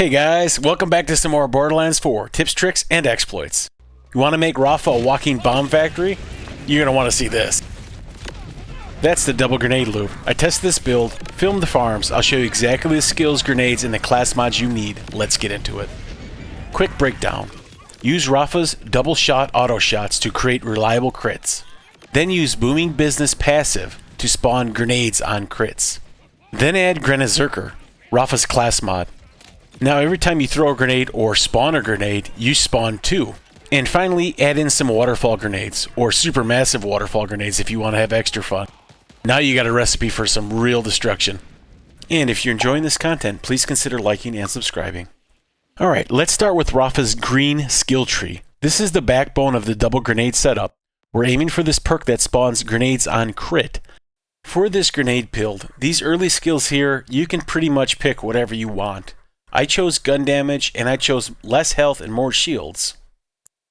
Hey guys, welcome back to some more Borderlands 4 tips, tricks, and exploits. You want to make Rafa a walking bomb factory? You're going to want to see this. That's the double grenade loop. I tested this build, filmed the farms, I'll show you exactly the skills, grenades, and the class mods you need. Let's get into it. Quick breakdown. Use Rafa's double shot auto shots to create reliable crits. Then use Booming Business passive to spawn grenades on crits. Then add Gun Zerker, Rafa's class mod. Now every time you throw a grenade or spawn a grenade, you spawn two. And finally, add in some waterfall grenades, or supermassive waterfall grenades if you want to have extra fun. Now you got a recipe for some real destruction. And if you're enjoying this content, please consider liking and subscribing. Alright, let's start with Rafa's green skill tree. This is the backbone of the double grenade setup. We're aiming for this perk that spawns grenades on crit. For this grenade build, these early skills here, you can pretty much pick whatever you want. I chose gun damage, and I chose less health and more shields.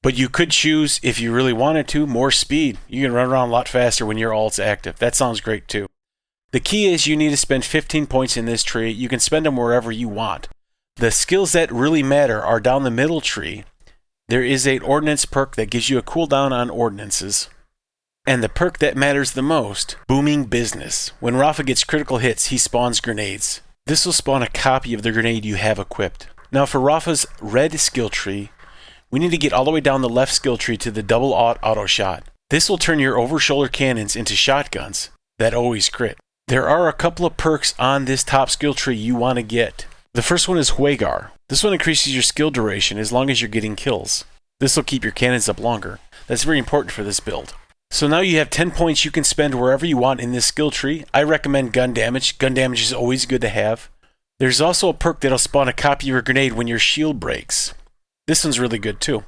But you could choose, if you really wanted to, more speed. You can run around a lot faster when your ult's active. That sounds great too. The key is you need to spend 15 points in this tree. You can spend them wherever you want. The skills that really matter are down the middle tree. There is an ordnance perk that gives you a cooldown on ordnances. And the perk that matters the most, Booming Business. When Rafa gets critical hits, he spawns grenades. This will spawn a copy of the grenade you have equipped. Now for Rafa's red skill tree, we need to get all the way down the left skill tree to the double auto shot. This will turn your over-shoulder cannons into shotguns that always crit. There are a couple of perks on this top skill tree you want to get. The first one is Huegar. This one increases your skill duration as long as you're getting kills. This will keep your cannons up longer. That's very important for this build. So now you have 10 points you can spend wherever you want in this skill tree. I recommend gun damage. Gun damage is always good to have. There's also a perk that'll spawn a copy of your grenade when your shield breaks. This one's really good too.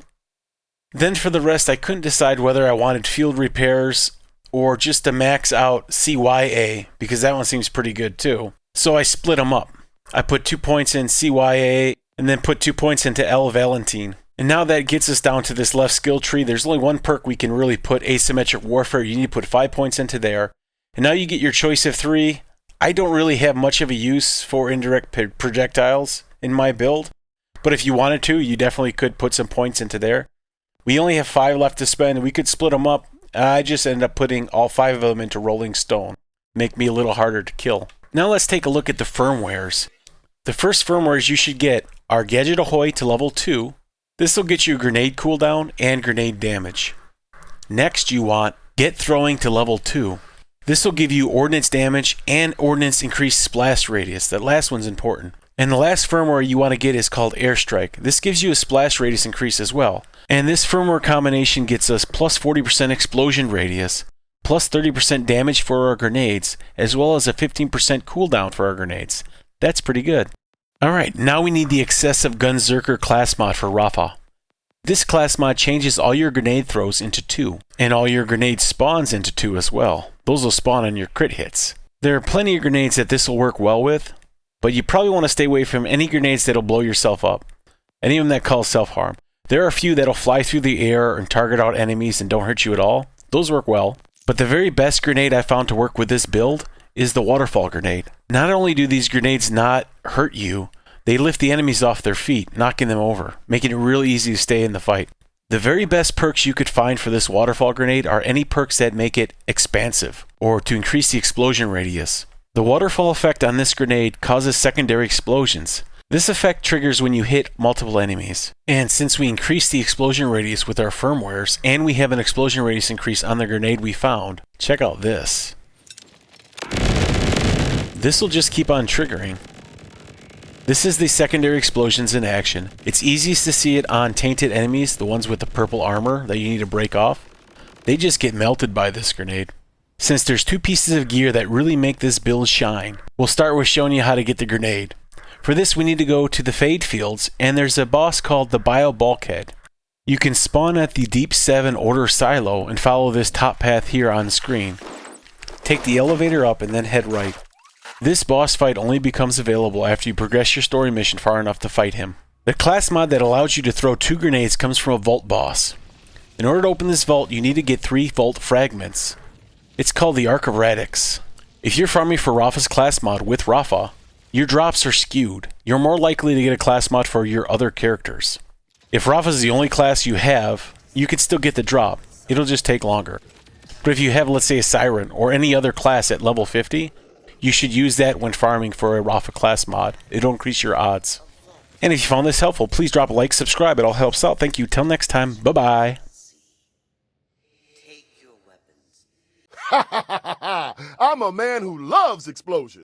Then for the rest, I couldn't decide whether I wanted field repairs or just to max out CYA, because that one seems pretty good too. So I split them up. I put 2 points in CYA and then put 2 points into L Valentine. And now that gets us down to this left skill tree. There's only one perk we can really put, Asymmetric Warfare. You need to put 5 points into there. And now you get your choice of 3. I don't really have much of a use for indirect projectiles in my build. But if you wanted to, you definitely could put some points into there. We only have 5 left to spend. We could split them up. I just ended up putting all 5 of them into Rolling Stone. Make me a little harder to kill. Now let's take a look at the firmwares. The first firmwares you should get are Gadget Ahoy to level 2. This will get you grenade cooldown and grenade damage. Next you want Get Throwing to level 2. This will give you ordnance damage and ordnance increased splash radius. That last one's important. And the last firmware you want to get is called Airstrike. This gives you a splash radius increase as well. And this firmware combination gets us plus 40% explosion radius, plus 30% damage for our grenades, as well as a 15% cooldown for our grenades. That's pretty good. Alright, now we need the excessive Gun Zerker class mod for Rafa. This class mod changes all your grenade throws into 2, and all your grenade spawns into 2 as well. Those will spawn on your crit hits. There are plenty of grenades that this will work well with, but you probably want to stay away from any grenades that'll blow yourself up. Any of them that cause self-harm. There are a few that'll fly through the air and target out enemies and don't hurt you at all. Those work well. But the very best grenade I found to work with this build is the Waterfall grenade. Not only do these grenades not hurt you, they lift the enemies off their feet, knocking them over, making it really easy to stay in the fight. The very best perks you could find for this Waterfall grenade are any perks that make it expansive, or to increase the explosion radius. The Waterfall effect on this grenade causes secondary explosions. This effect triggers when you hit multiple enemies. And since we increased the explosion radius with our firmwares, and we have an explosion radius increase on the grenade we found, check out this. This will just keep on triggering. This is the secondary explosions in action. It's easiest to see it on tainted enemies, the ones with the purple armor that you need to break off. They just get melted by this grenade. Since there's 2 pieces of gear that really make this build shine, we'll start with showing you how to get the grenade. For this we need to go to the Fade Fields, and there's a boss called the Bio-Bulkhead. You can spawn at the Deep 7 Order Silo and follow this top path here on the screen. Take the elevator up and then head right. This boss fight only becomes available after you progress your story mission far enough to fight him. The class mod that allows you to throw 2 grenades comes from a vault boss. In order to open this vault, you need to get 3 vault fragments. It's called the Ark of Radix. If you're farming for Rafa's class mod with Rafa, Your drops are skewed. You're more likely to get a class mod for your other characters. If Rafa's the only class you have, you can still get the drop. It'll just take longer. But if you have, let's say, a Siren or any other class at level 50, you should use that when farming for a Rafa class mod. It'll increase your odds. And if you found this helpful, please drop a like, subscribe. It all helps out. Thank you. Till next time. Bye-bye. I'm a man who loves explosions.